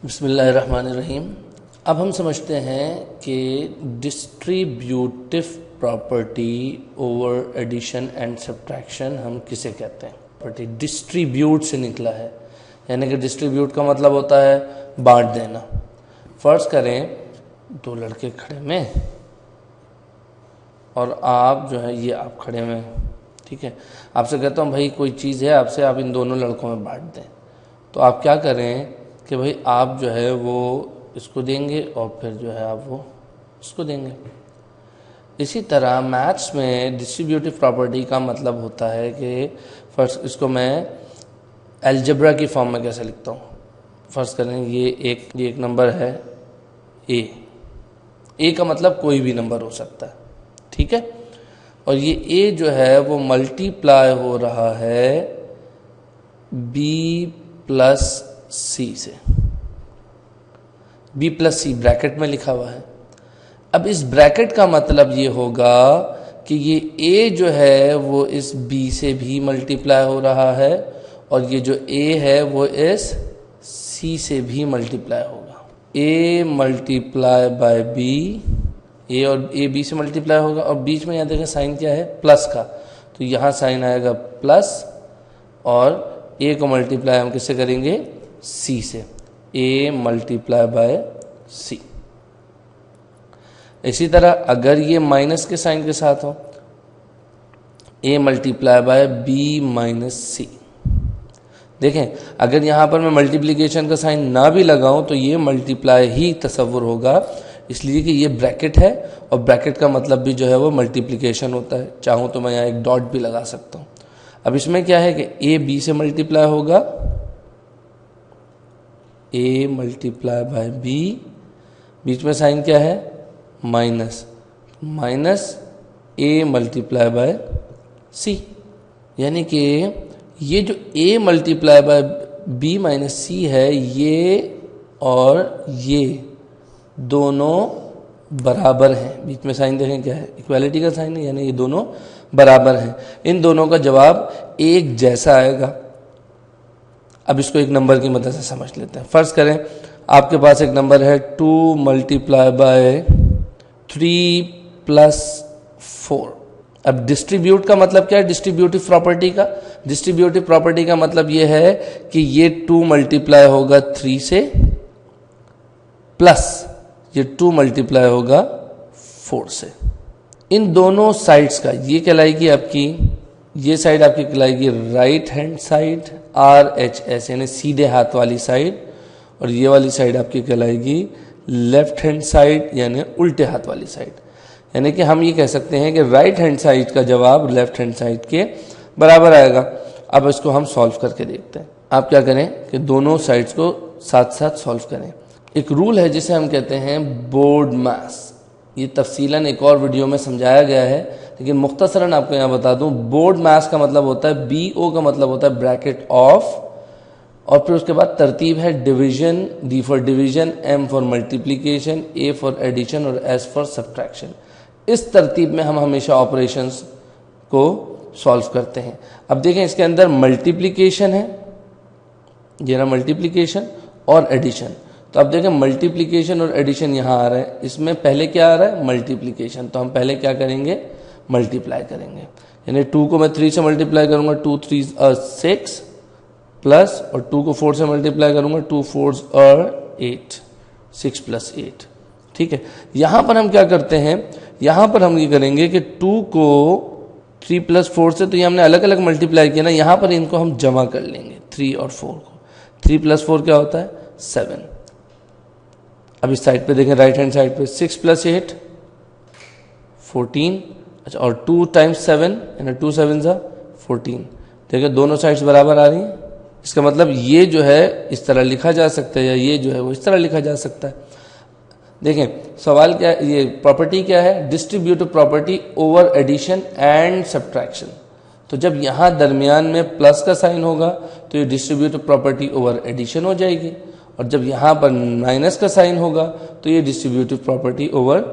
बिस्मिल्लाहिर्रहमानिर्रहीम। अब हम समझते हैं कि distributive property over addition and subtraction हम किसे कहते हैं। प्रॉपर्टी डिस्ट्रीब्यूट से निकला है, यानी कि डिस्ट्रीब्यूट का मतलब होता है बांट देना। फर्ज करें दो लड़के खड़े में और आप जो है ये आप खड़े में, ठीक है। आपसे कहता हूँ भाई कोई चीज़ है, आपसे आप इन दोनों लड़कों में बांट दें। तो आप क्या करें कि भाई आप जो है वो इसको देंगे और फिर जो है आप वो इसको देंगे। इसी तरह मैथ्स में डिस्ट्रीब्यूटिव प्रॉपर्टी का मतलब होता है कि फर्स्ट इसको मैं अलजेब्रा की फॉर्म में कैसे लिखता हूँ। फर्स्ट करें ये एक नंबर है ए का मतलब कोई भी नंबर हो सकता है, ठीक है। और ये ए जो है वो मल्टीप्लाई हो रहा है बी प्लस सी से। बी प्लस सी ब्रैकेट में लिखा हुआ है। अब इस ब्रैकेट का मतलब ये होगा कि ये ए जो है वो इस बी से भी मल्टीप्लाई हो रहा है और ये जो ए है वो इस सी से भी मल्टीप्लाई होगा। ए मल्टीप्लाई बाय बी, ए और ए बी से मल्टीप्लाई होगा और बीच में यहाँ देखें साइन क्या है, प्लस का, तो यहाँ साइन आएगा प्लस और ए को मल्टीप्लाई हम किससे करेंगे, सी से। ए मल्टीप्लाई बाय सी। इसी तरह अगर ये माइनस के साइन के साथ हो, ए मल्टीप्लाई बाय बी माइनस सी। देखें अगर यहां पर मैं मल्टीप्लिकेशन का साइन ना भी लगाऊं तो ये मल्टीप्लाई ही तस्वुर होगा, इसलिए कि ये ब्रैकेट है और ब्रैकेट का मतलब भी जो है वो मल्टीप्लिकेशन होता है। चाहूं तो मैं यहाँ एक डॉट भी लगा सकता हूं। अब इसमें क्या है कि ए बी से मल्टीप्लाई होगा, ए मल्टीप्लाई बाय बी, बीच में साइन क्या है minus, minus A multiply by C. यानी कि ये जो A multiply by B minus C है, ये और ये दोनों बराबर हैं। बीच में साइन देखें क्या है, इक्वालिटी का साइन है, यानी ये दोनों बराबर हैं। इन दोनों का जवाब एक जैसा आएगा। अब इसको एक नंबर की मदद से समझ लेते हैं। फर्ज करें आपके पास एक नंबर है 2 मल्टीप्लाई बाय 3 प्लस 4। अब डिस्ट्रीब्यूट का मतलब क्या है, डिस्ट्रीब्यूटिव प्रॉपर्टी का। डिस्ट्रीब्यूटिव प्रॉपर्टी का मतलब यह है कि ये 2 मल्टीप्लाई होगा 3 से प्लस ये 2 मल्टीप्लाई होगा 4 से। इन दोनों साइड्स का ये कहलाएगी आपकी, ये साइड आपकी कहलाएगी राइट हैंड साइड RHS, यानी सीधे हाथ वाली साइड, और ये वाली साइड आपकी कहलाएगी लेफ्ट हैंड साइड, यानी उल्टे हाथ वाली साइड। यानी कि हम ये कह सकते हैं कि राइट हैंड साइड का जवाब लेफ्ट हैंड साइड के बराबर आएगा। अब इसको हम सॉल्व करके देखते हैं। आप क्या करें कि दोनों साइड्स को साथ साथ सॉल्व करें। एक रूल है जिसे हम कहते हैं बोर्ड मैथ्स। ये तफसीलन एक और वीडियो में समझाया गया है, लेकिन मुख्तसरन आपको यहाँ बता दूं। बोर्ड मैथ्स का मतलब होता है BO का मतलब होता है ब्रैकेट ऑफ, और फिर उसके बाद तरतीब है division, D for division, M for multiplication, A for addition और S फॉर सब्ट्रैक्शन। इस तरतीब में हम हमेशा ऑपरेशंस को सॉल्व करते हैं। अब देखें इसके अंदर मल्टीप्लिकेशन है, ये ना मल्टीप्लिकेशन और एडिशन। तो अब देखें मल्टीप्लिकेशन और एडिशन यहाँ आ रहा है, इसमें पहले क्या आ रहा है मल्टीप्लिकेशन, तो हम पहले क्या करेंगे मल्टीप्लाई करेंगे। यानी 2 को मैं 3 से मल्टीप्लाई करूंगा, 2 3 6 प्लस, और 2 को 4 से मल्टीप्लाई करूंगा, 2 4 8, 6 प्लस 8, ठीक है। यहां पर हम क्या करते हैं, यहां पर हम ये करेंगे कि 2 को 3 प्लस 4 से, तो ये हमने अलग अलग मल्टीप्लाई किया ना, यहां पर इनको हम जमा कर लेंगे 3 और 4 को। 3 प्लस 4 क्या होता है 7। अब इस साइड पे देखें राइट हैंड साइड पे 6 प्लस 8 14, अच्छा, और 2 टाइम्स 7 यानी 2 7 14। देखिए दोनों साइड्स बराबर आ रही हैं। इसका मतलब ये जो है इस तरह लिखा जा सकता है, या ये जो है वो इस तरह लिखा जा सकता है। देखें सवाल क्या है, ये प्रॉपर्टी क्या है, distributive property over addition and subtraction. तो जब यहाँ दरमियान में प्लस का साइन होगा तो ये डिस्ट्रीब्यूटिव प्रॉपर्टी ओवर एडिशन हो जाएगी, और जब यहाँ पर माइनस का साइन होगा तो ये डिस्ट्रीब्यूटिव प्रॉपर्टी ओवर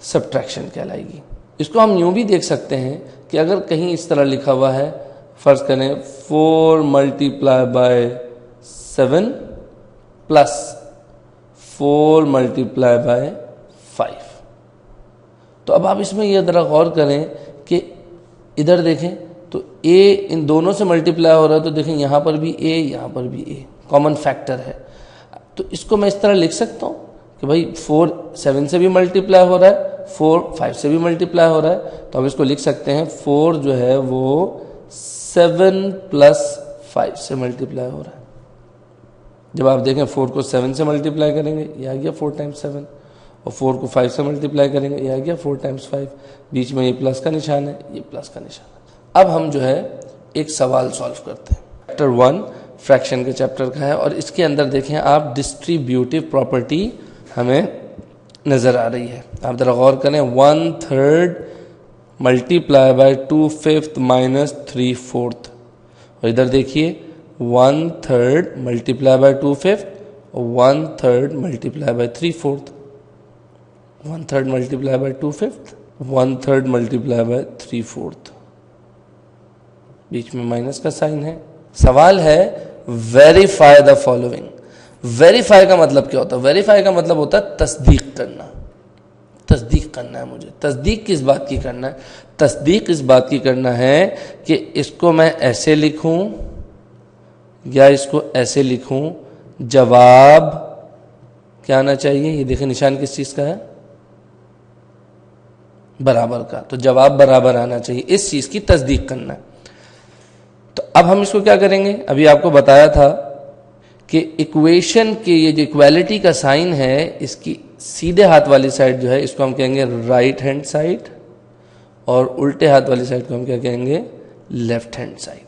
सब्ट्रैक्शन कहलाएगी। इसको हम यूं भी देख सकते हैं कि अगर कहीं इस तरह लिखा हुआ है, फर्ज करें 4 multiply by 7 plus 4 multiply by 5। तो अब आप इसमें यह जरा गौर करें कि इधर देखें तो a इन दोनों से मल्टीप्लाई हो रहा है, तो देखें यहाँ पर भी a, यहाँ पर भी a, कॉमन फैक्टर है। तो इसको मैं इस तरह लिख सकता हूँ कि भाई 4 7 से भी मल्टीप्लाई हो रहा है, 4 5 से भी मल्टीप्लाई हो रहा है। तो हम इसको लिख सकते हैं 4 जो है वो 7 प्लस 5 से मल्टीप्लाई हो रहा है। जब आप देखें 4 को 7 से मल्टीप्लाई करेंगे, ये आ गया 4 टाइम्स 7, और 4 को 5 से मल्टीप्लाई करेंगे, ये आ गया 4 टाइम्स 5। बीच में ये प्लस का निशान है, ये प्लस का निशान है। अब हम जो है एक सवाल सॉल्व करते हैं। चैप्टर 1 फ्रैक्शन के चैप्टर का है, और इसके अंदर देखें आप डिस्ट्रीब्यूटिव प्रॉपर्टी हमें नजर आ रही है। आप जरा गौर करें, 1/3 मल्टीप्लाई बाय 2/5 माइनस 3/4। और इधर देखिए 1/3 मल्टीप्लाई बाय 2/5 और 1/3 multiply by 3/4। 1/3 multiply by 2/5, 1/3 multiply by 3/4, बीच में माइनस का साइन है। सवाल है वेरीफाई द फॉलोइंग। वेरीफाई का मतलब क्या होता है? वेरीफाई का मतलब होता है तस्दीक करना। तस्दीक करना है मुझे। तस्दीक किस बात की करना है? तस्दीक इस बात की करना है कि इसको मैं ऐसे लिखूं या इसको ऐसे लिखूं, जवाब क्या आना चाहिए? ये देखें निशान किस चीज का है? बराबर का। तो जवाब बराबर आना चाहिए, इस चीज की तस्दीक करना है। तो अब हम इसको क्या करेंगे? अभी आपको बताया था कि इक्वेशन के ये जो इक्वालिटी का साइन है, इसकी सीधे हाथ वाली साइड जो है इसको हम कहेंगे राइट हैंड साइड, और उल्टे हाथ वाली साइड को हम क्या कहेंगे? Left hand side.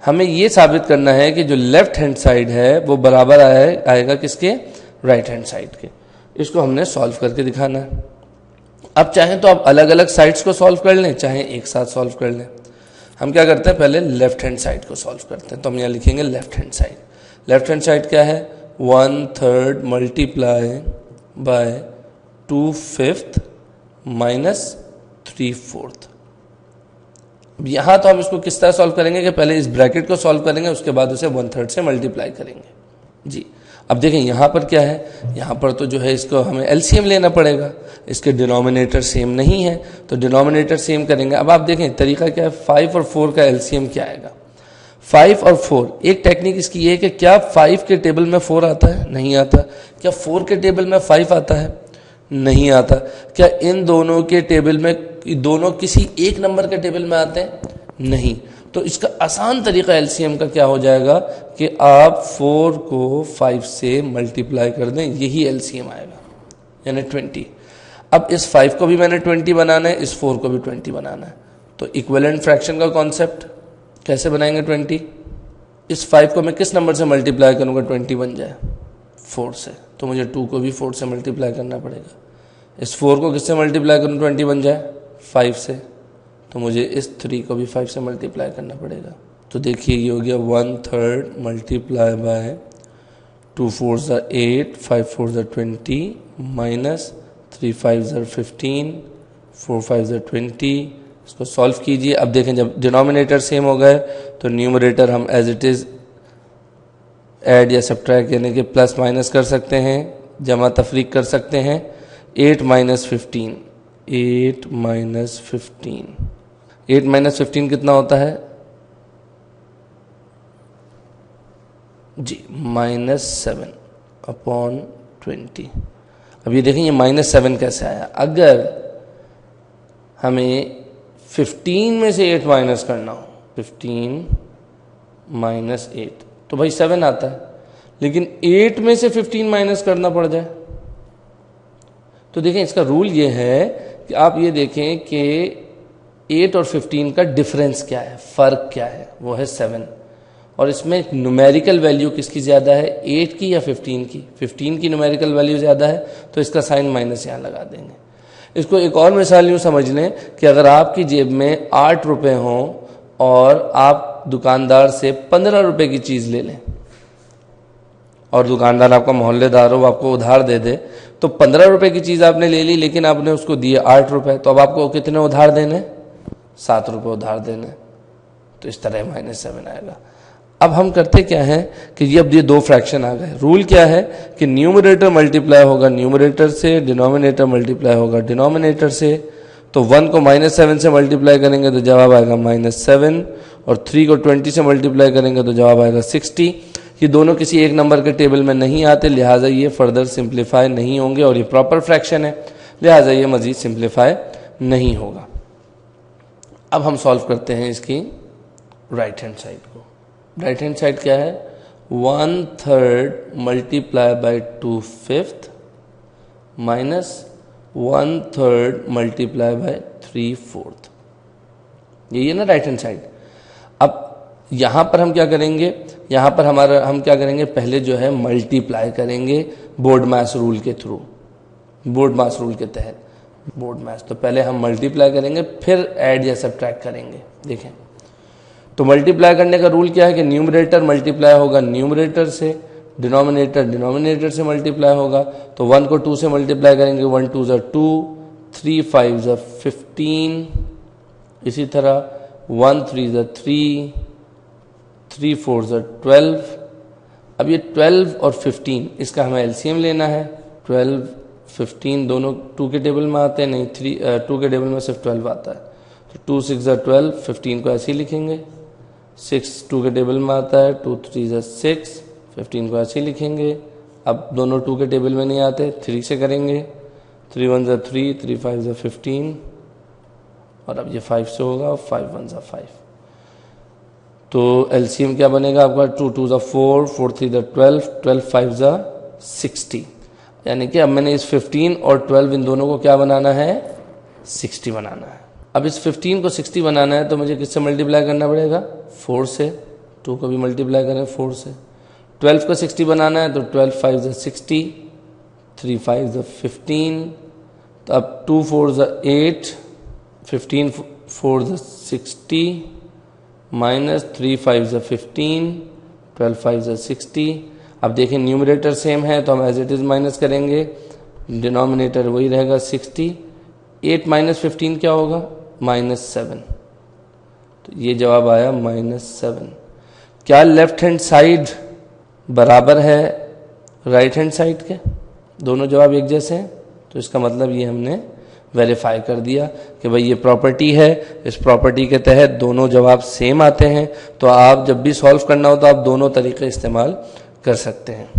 हमें ये साबित करना है कि जो लेफ्ट हैंड साइड है वो बराबर आएगा किसके? राइट हैंड साइड के। इसको हमने सॉल्व करके दिखाना है। अब चाहें तो आप अलग अलग साइड्स को सॉल्व कर लें, चाहे एक साथ सॉल्व कर लें। हम क्या करते हैं, पहले लेफ्ट हैंड साइड को सॉल्व करते हैं। तो हम यहाँ लिखेंगे left hand side. Left hand side क्या है? 1/3 मल्टीप्लाई बाय 2/5 माइनस 3/4। यहां तो हम इसको किस तरह सॉल्व करेंगे कि पहले इस ब्रैकेट को सॉल्व करेंगे, उसके बाद उसे 1/3 से मल्टीप्लाई करेंगे जी। अब देखें यहां पर क्या है, यहां पर तो जो है इसको हमें एलसीएम लेना पड़ेगा। इसके डिनोमिनेटर सेम नहीं है तो डिनोमिनेटर सेम करेंगे। अब आप देखें तरीका क्या है, 5 और 4 का एलसीएम क्या आएगा? 5 और 4, एक टेक्निक इसकी ये है कि क्या 5 के टेबल में 4 आता है? नहीं आता। क्या 4 के टेबल में 5 आता है? नहीं आता। क्या इन दोनों के टेबल में दोनों किसी एक नंबर के टेबल में आते हैं? नहीं। तो इसका आसान तरीका एलसीएम का क्या हो जाएगा कि आप 4 को 5 से मल्टीप्लाई कर दें, यही एलसीएम आएगा, यानी 20। अब इस 5 को भी मैंने 20 बनाना है, इस 4 को भी 20 बनाना है। तो इक्विवेलेंट फ्रैक्शन का कॉन्सेप्ट कैसे बनाएंगे? 20, इस 5 को मैं किस नंबर से मल्टीप्लाई करूंगा 20 बन जाए? 4 से। तो मुझे 2 को भी 4 से मल्टीप्लाई करना पड़ेगा। इस 4 को किससे मल्टीप्लाई करूं 20 बन जाए? 5 से। तो मुझे इस 3 को भी 5 से मल्टीप्लाई करना पड़ेगा। तो देखिए ये हो गया 1/3 multiply by 2 4s are 8, 5 4s are 20 minus 3 5s are 15, 4 5s are 20। इसको सॉल्व कीजिए। अब देखें जब डिनोमिनेटर सेम हो गए तो न्यूमरेटर हम एज इट इज ऐड या सब्ट्रैक्ट यानी कि प्लस माइनस कर सकते हैं, जमा तफरीक कर सकते हैं। 8 माइनस 15, 8 माइनस 15, 8 माइनस 15 कितना होता है जी? -7 अपॉन 20। अब ये देखें ये -7 कैसे आया? अगर हमें 15 में से 8 माइनस करना हो, 15 माइनस 8, तो भाई 7 आता है। लेकिन 8 में से 15 माइनस करना पड़ जाए तो देखें इसका रूल ये है कि आप ये देखें कि 8 और 15 का डिफरेंस क्या है, फ़र्क क्या है? वो है 7। और इसमें न्यूमेरिकल वैल्यू किसकी ज़्यादा है, 8 की या 15 की? 15 की न्यूमेरिकल वैल्यू ज़्यादा है तो इसका साइन माइनस यहाँ लगा देंगे। इसको एक और मिसाल यूँ समझ लें कि अगर आपकी जेब में 8 रुपये हों और आप दुकानदार से 15 रुपये की चीज़ ले लें और दुकानदार आपका मोहल्लेदार हो, आपको उधार दे दे, तो 15 रुपये की चीज़ आपने ले ली लेकिन आपने उसको दिए 8 रुपये, तो अब आपको कितने उधार देने? 7 रुपये उधार देने। तो इस तरह -7 आएगा। अब हम करते क्या है कि ये अब ये दो फ्रैक्शन आ गए। रूल क्या है कि न्यूमरेटर मल्टीप्लाई होगा न्यूमरेटर से, डिनोमिनेटर मल्टीप्लाई होगा डिनोमिनेटर से। तो 1 को -7 से मल्टीप्लाई करेंगे तो जवाब आएगा -7, और 3 को 20 से मल्टीप्लाई करेंगे तो जवाब आएगा 60। ये दोनों किसी एक नंबर के टेबल में नहीं आते, लिहाजा ये फर्दर सिंप्लीफाई नहीं होंगे, और ये प्रॉपर फ्रैक्शन है, लिहाजा ये मजीद सिंप्लीफाई नहीं होगा। अब हम सॉल्व करते हैं इसकी राइट हैंड साइड को। राइट हैंड साइड क्या है, 1/3 multiply by 2/5 minus 1/3 multiply by 3/4, यही है ना राइट हैंड साइड। अब यहां पर हम क्या करेंगे, यहां पर हम क्या करेंगे, पहले जो है मल्टीप्लाई करेंगे बोर्ड मैथ्स रूल के थ्रू, बोर्ड मैथ्स रूल के तहत बोर्ड मैथ्स। तो पहले हम मल्टीप्लाई करेंगे, फिर ऐड या सब्ट्रैक्ट करेंगे। देखें तो मल्टीप्लाई करने का रूल क्या है कि न्यूमरेटर मल्टीप्लाई होगा न्यूमरेटर से, डिनोमिनेटर डिनोमिनेटर से मल्टीप्लाई होगा। तो 1 को 2 से मल्टीप्लाई करेंगे, 1 2 ज़ा 2, 3 5 ज़ा 15, इसी तरह 1 3 ज़ा 3, 3 4 ज़ा 12। अब ये 12 और 15 इसका हमें एलसीएम लेना है। 12 15 दोनों 2 के टेबल में आते हैं, नहीं 2 के टेबल में सिर्फ 12 आता है। तो 2 6 ज़ा 12, 15 को ऐसे ही लिखेंगे। 6 2 के टेबल में आता है, 2 3 ज़ा 6, 15 को ऐसे ही लिखेंगे। अब दोनों 2 के टेबल में नहीं आते, 3 से करेंगे। 3 1 ज़ा 3, 3 5 ज़ा 15, और अब ये 5 से होगा, 5 1 ज़ा 5। तो एलसीएम क्या बनेगा आपका, 2 2 ज़ा 4, 4 3 ज़ा 12, 12 5 ज़ा 60। यानी कि अब मैंने इस 15 और 12 इन दोनों को क्या बनाना है, 60 बनाना है। अब इस 15 को 60 बनाना है तो मुझे किससे मल्टीप्लाई करना पड़ेगा, 4 से। 2 को भी मल्टीप्लाई करें 4 से। 12 को 60 बनाना है तो 12 5 ज़ा 60, 3 5 ज़ा 15, तो अब 2 4 ज़ा 8, 15 4 ज़ा 60, माइनस 3 5 ज़ा 15, 12 5 ज़ा 60। अब देखें न्यूमरेटर सेम है तो हम एज इट इज़ माइनस करेंगे, डिनोमिनेटर वही रहेगा 60। 8 माइनस 15 क्या होगा, -7। तो ये जवाब आया -7। क्या लेफ्ट हैंड साइड बराबर है राइट हैंड साइड के, दोनों जवाब एक जैसे हैं। तो इसका मतलब ये हमने वेरीफाई कर दिया कि भाई ये प्रॉपर्टी है, इस प्रॉपर्टी के तहत दोनों जवाब सेम आते हैं। तो आप जब भी सॉल्व करना हो तो आप दोनों तरीके इस्तेमाल कर सकते हैं।